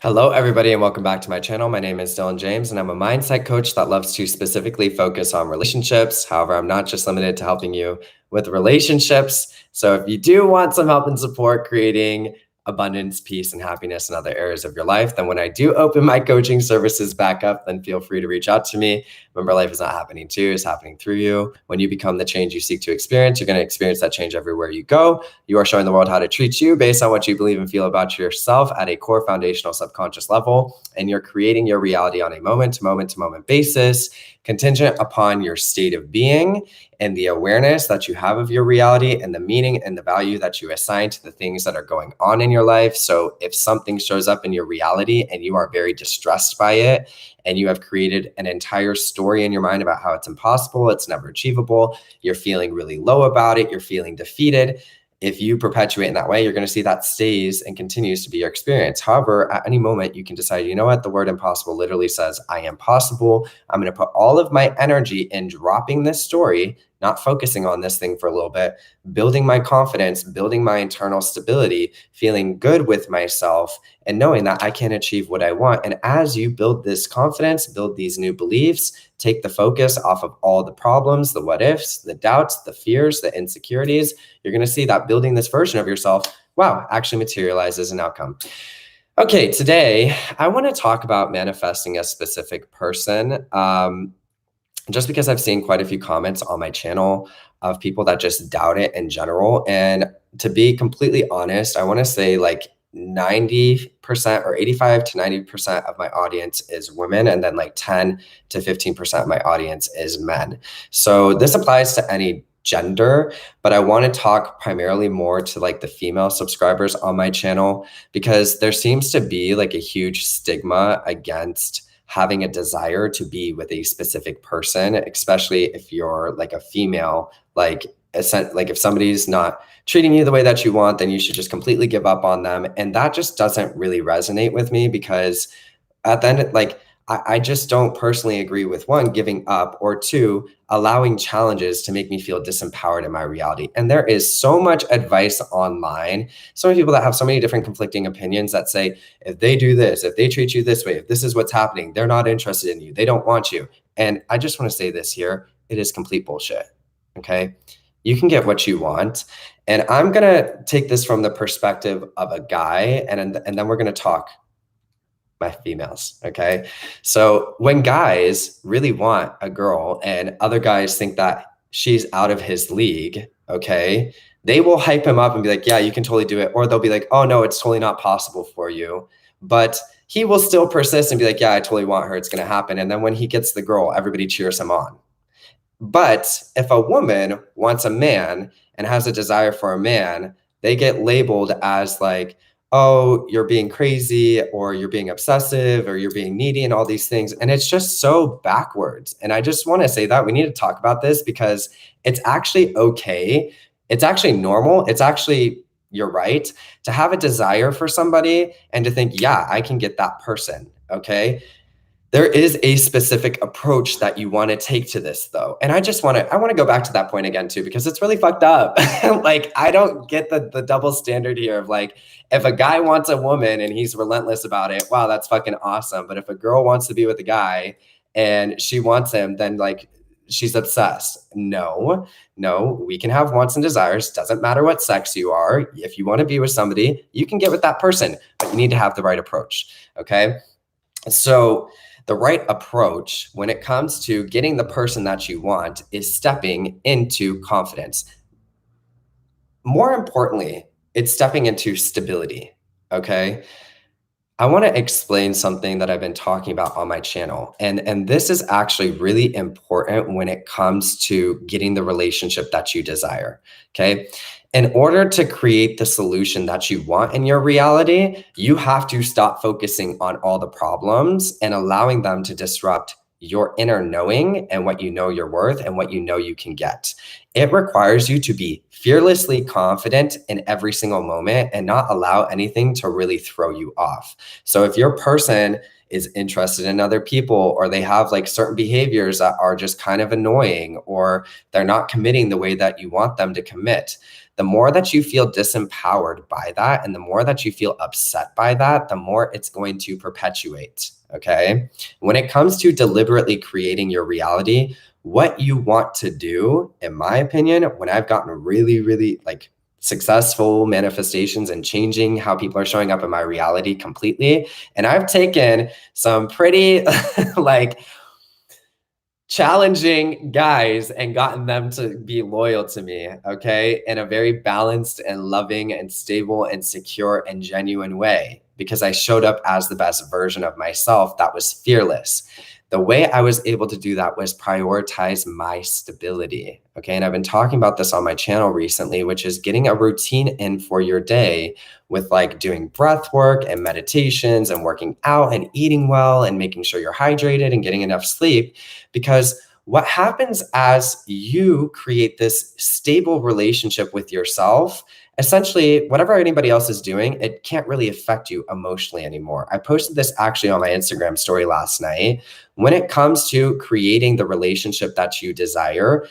Hello, everybody, and welcome back to my channel. My name is Dylan James, and I'm a mindset coach that loves to specifically focus on relationships. However, I'm not just limited to helping you with relationships. So if you do want some help and support creating abundance, peace, and happiness in other areas of your life, then when I do open my coaching services back up, then feel free to reach out to me. Remember, life is not happening to you, it's happening through you. When you become the change you seek to experience, you're going to experience that change everywhere you go. You are showing the world how to treat you based on what you believe and feel about yourself at a core foundational subconscious level. And you're creating your reality on a moment-to-moment basis, contingent upon your state of being and the awareness that you have of your reality and the meaning and the value that you assign to the things that are going on in your life. So if something shows up in your reality and you are very distressed by it, and you have created an entire story in your mind about how it's impossible, it's never achievable, you're feeling really low about it, you're feeling defeated, if you perpetuate in that way, you're going to see that stays and continues to be your experience. However, at any moment, you can decide, you know what, the word impossible literally says, I am possible. I'm going to put all of my energy in dropping this story, not focusing on this thing for a little bit, building my confidence, building my internal stability, feeling good with myself, and knowing that I can achieve what I want. And as you build this confidence, build these new beliefs, take the focus off of all the problems, the what ifs, the doubts, the fears, the insecurities, you're going to see that building this version of yourself, wow, actually materializes an outcome. Okay, today I want to talk about manifesting a specific person. Just because I've seen quite a few comments on my channel of people that just doubt it in general. And to be completely honest, I want to say like 90% or 85 to 90% of my audience is women, and then like 10 to 15% of my audience is men. So this applies to any gender, but I want to talk primarily more to like the female subscribers on my channel, because there seems to be like a huge stigma against having a desire to be with a specific person, especially if you're like a female, like if somebody's not treating you the way that you want, then you should just completely give up on them. And that just doesn't really resonate with me, because at the end, like, I just don't personally agree with one, giving up, or two, allowing challenges to make me feel disempowered in my reality. And there is so much advice online, so many people that have so many different conflicting opinions that say, if they do this, if they treat you this way, if this is what's happening, they're not interested in you, they don't want you. And I just want to say this here, it is complete bullshit, okay? You can get what you want. And I'm going to take this from the perspective of a guy, and then we're going to talk my females, okay? So when guys really want a girl and other guys think that she's out of his league, okay, they will hype him up and be like, yeah, you can totally do it. Or they'll be like, oh no, it's totally not possible for you. But he will still persist and be like, yeah, I totally want her, it's gonna happen. And then when he gets the girl, everybody cheers him on. But if a woman wants a man and has a desire for a man, they get labeled as like, oh, you're being crazy, or you're being obsessive, or you're being needy, and all these things. And it's just so backwards. And I just want to say that we need to talk about this, because it's actually okay. It's actually normal. It's actually, you're right, to have a desire for somebody and to think, yeah, I can get that person, okay? There is a specific approach that you want to take to this, though. And I want to go back to that point again too, because it's really fucked up. Like, I don't get the double standard here of like, if a guy wants a woman and he's relentless about it, wow, that's fucking awesome. But if a girl wants to be with a guy and she wants him, then like she's obsessed. No, we can have wants and desires. Doesn't matter what sex you are. If you want to be with somebody, you can get with that person, but you need to have the right approach. Okay. So the right approach when it comes to getting the person that you want is stepping into confidence. More importantly, it's stepping into stability, okay? I want to explain something that I've been talking about on my channel. And this is actually really important when it comes to getting the relationship that you desire, okay? In order to create the solution that you want in your reality, you have to stop focusing on all the problems and allowing them to disrupt your inner knowing and what you know you're worth and what you know you can get. It requires you to be fearlessly confident in every single moment and not allow anything to really throw you off. So if your person is interested in other people, or they have like certain behaviors that are just kind of annoying, or they're not committing the way that you want them to commit, the more that you feel disempowered by that and the more that you feel upset by that, the more it's going to perpetuate. Okay. When it comes to deliberately creating your reality, what you want to do, in my opinion, when I've gotten really, really like successful manifestations and changing how people are showing up in my reality completely, and I've taken some pretty like challenging guys and gotten them to be loyal to me, okay, in a very balanced and loving and stable and secure and genuine way, because I showed up as the best version of myself that was fearless. The way I was able to do that was prioritize my stability, okay? And I've been talking about this on my channel recently, which is getting a routine in for your day with like doing breath work and meditations and working out and eating well and making sure you're hydrated and getting enough sleep. Because what happens as you create this stable relationship with yourself, essentially whatever anybody else is doing, it can't really affect you emotionally anymore. I posted this actually on my Instagram story last night. When it comes to creating the relationship that you desire,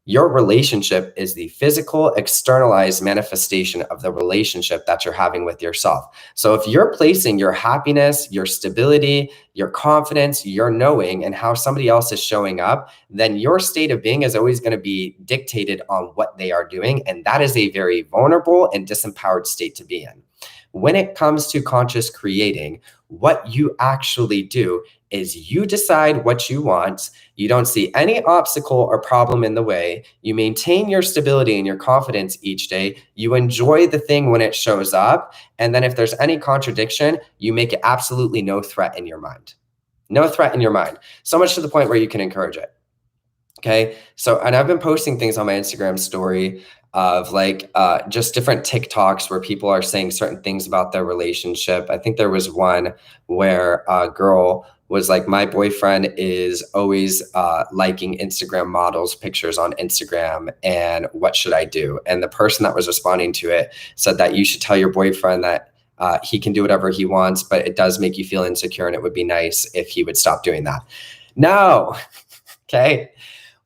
your relationship is the physical, externalized manifestation of the relationship that you're having with yourself. So if you're placing your happiness, your stability, your confidence, your knowing, and how somebody else is showing up, then your state of being is always going to be dictated on what they are doing. And that is a very vulnerable and disempowered state to be in. When it comes to conscious creating, what you actually do is you decide what you want. You don't see any obstacle or problem in the way. You maintain your stability and your confidence each day. You enjoy the thing when it shows up. And then if there's any contradiction, you make it absolutely no threat in your mind. No threat in your mind. So much to the point where you can encourage it. Okay. So, and I've been posting things on my Instagram story of like just different TikToks where people are saying certain things about their relationship. I think there was one where a girl was like, my boyfriend is always liking Instagram models' pictures on Instagram, and what should I do? And the person that was responding to it said that you should tell your boyfriend that he can do whatever he wants, but it does make you feel insecure, and it would be nice if he would stop doing that. No. Okay.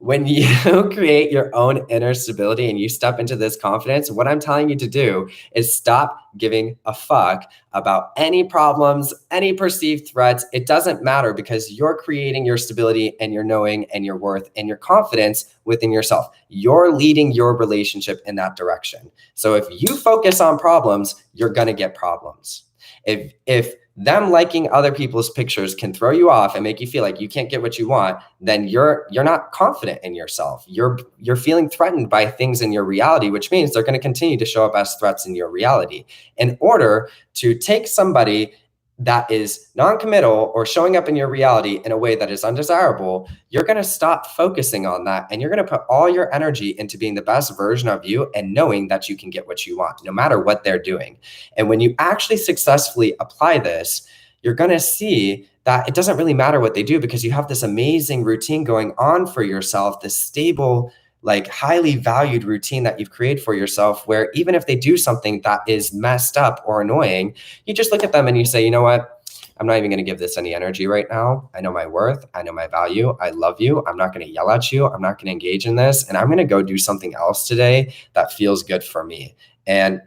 When you create your own inner stability and you step into this confidence, what I'm telling you to do is stop giving a fuck about any problems, any perceived threats. It doesn't matter, because you're creating your stability and your knowing and your worth and your confidence within yourself. You're leading your relationship in that direction. So if you focus on problems, you're going to get problems. If them liking other people's pictures can throw you off and make you feel like you can't get what you want, then you're not confident in yourself. You're feeling threatened by things in your reality, which means they're going to continue to show up as threats in your reality. In order to take somebody that is non-committal or showing up in your reality in a way that is undesirable, you're going to stop focusing on that, and you're going to put all your energy into being the best version of you and knowing that you can get what you want no matter what they're doing. And when you actually successfully apply this, you're going to see that it doesn't really matter what they do, because you have this amazing routine going on for yourself, this stable, like highly valued routine that you've created for yourself, where even if they do something that is messed up or annoying, you just look at them and you say, you know what? I'm not even going to give this any energy right now. I know my worth. I know my value. I love you. I'm not going to yell at you. I'm not going to engage in this. And I'm going to go do something else today that feels good for me. And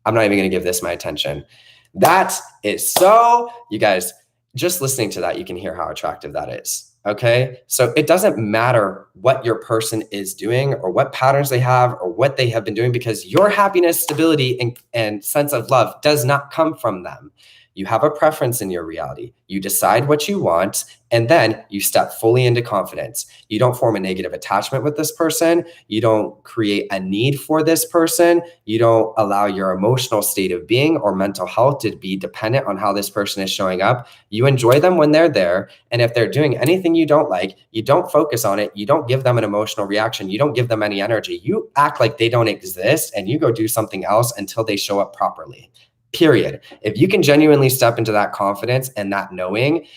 I'm not even going to give this my attention. That is so, you guys, just listening to that, you can hear how attractive that is. Okay. So it doesn't matter what your person is doing or what patterns they have or what they have been doing, because your happiness, stability, and sense of love does not come from them. You have a preference in your reality. You decide what you want, and then you step fully into confidence. You don't form a negative attachment with this person. You don't create a need for this person. You don't allow your emotional state of being or mental health to be dependent on how this person is showing up. You enjoy them when they're there. And if they're doing anything you don't like, you don't focus on it. You don't give them an emotional reaction. You don't give them any energy. You act like they don't exist, and you go do something else until they show up properly. Period. If you can genuinely step into that confidence and that knowing,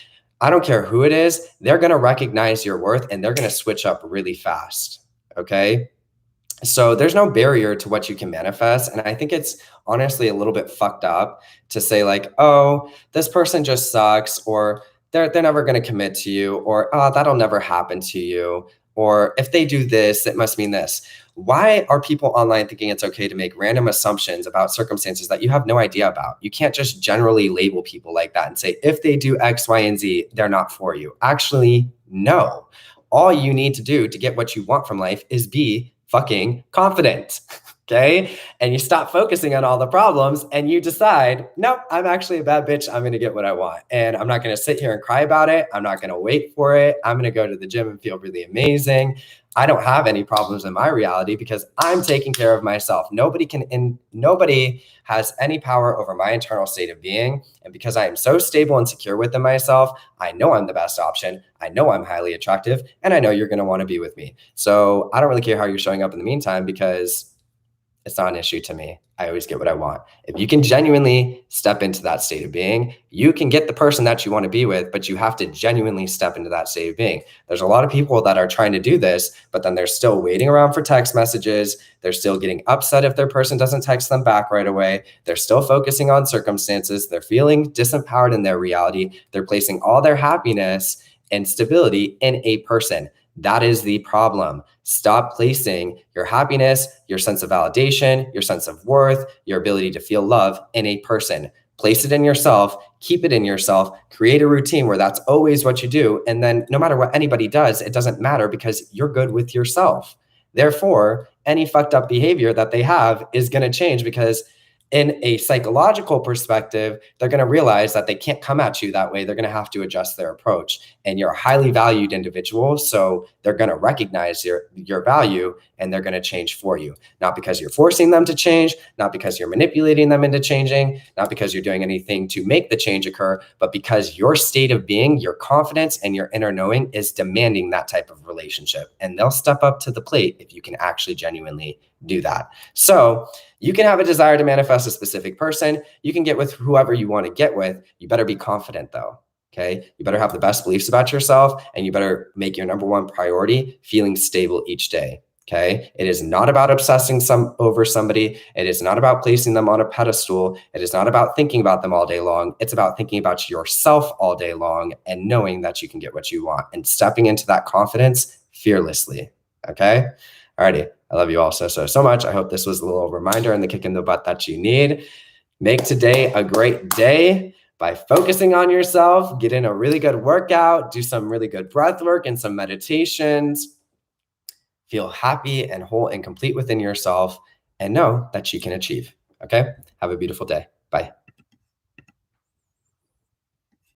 I don't care who it is, they're going to recognize your worth and they're going to switch up really fast. Okay. So there's no barrier to what you can manifest. And I think it's honestly a little bit fucked up to say like, oh, this person just sucks, or they're never going to commit to you, or oh, that'll never happen to you, or if they do this, it must mean this. Why are people online thinking it's okay to make random assumptions about circumstances that you have no idea about? You can't just generally label people like that and say, if they do X, Y, and Z, they're not for you. Actually, no. All you need to do to get what you want from life is be fucking confident. Okay. And you stop focusing on all the problems and you decide, nope, I'm actually a bad bitch. I'm going to get what I want. And I'm not going to sit here and cry about it. I'm not going to wait for it. I'm going to go to the gym and feel really amazing. I don't have any problems in my reality because I'm taking care of myself. Nobody has any power over my internal state of being. And because I am so stable and secure within myself, I know I'm the best option. I know I'm highly attractive, and I know you're going to want to be with me. So I don't really care how you're showing up in the meantime because it's not an issue to me. I always get what I want. If you can genuinely step into that state of being, you can get the person that you want to be with, but you have to genuinely step into that state of being. There's a lot of people that are trying to do this, but then they're still waiting around for text messages. They're still getting upset if their person doesn't text them back right away. They're still focusing on circumstances. They're feeling disempowered in their reality. They're placing all their happiness and stability in a person. That is the problem. Stop placing your happiness, your sense of validation, your sense of worth, your ability to feel love in a person. Place it in yourself, keep it in yourself, create a routine where that's always what you do. And then no matter what anybody does, it doesn't matter because you're good with yourself. Therefore, any fucked up behavior that they have is going to change because in a psychological perspective, they're going to realize that they can't come at you that way. They're going to have to adjust their approach. And you're a highly valued individual, so they're going to recognize your value and they're going to change for you. Not because you're forcing them to change, not because you're manipulating them into changing, not because you're doing anything to make the change occur, but because your state of being, your confidence, and your inner knowing is demanding that type of relationship. And they'll step up to the plate if you can actually genuinely do that. So you can have a desire to manifest a specific person. You can get with whoever you want to get with. You better be confident though. Okay. You better have the best beliefs about yourself, and you better make your number one priority feeling stable each day. Okay. It is not about obsessing over somebody. It is not about placing them on a pedestal. It is not about thinking about them all day long. It's about thinking about yourself all day long and knowing that you can get what you want and stepping into that confidence fearlessly. Okay. Alrighty. I love you all so much. I hope this was a little reminder and the kick in the butt that you need. Make today a great day by focusing on yourself. Get in a really good workout. Do some really good breath work and some meditations. Feel happy and whole and complete within yourself and know that you can achieve. Okay? Have a beautiful day. Bye.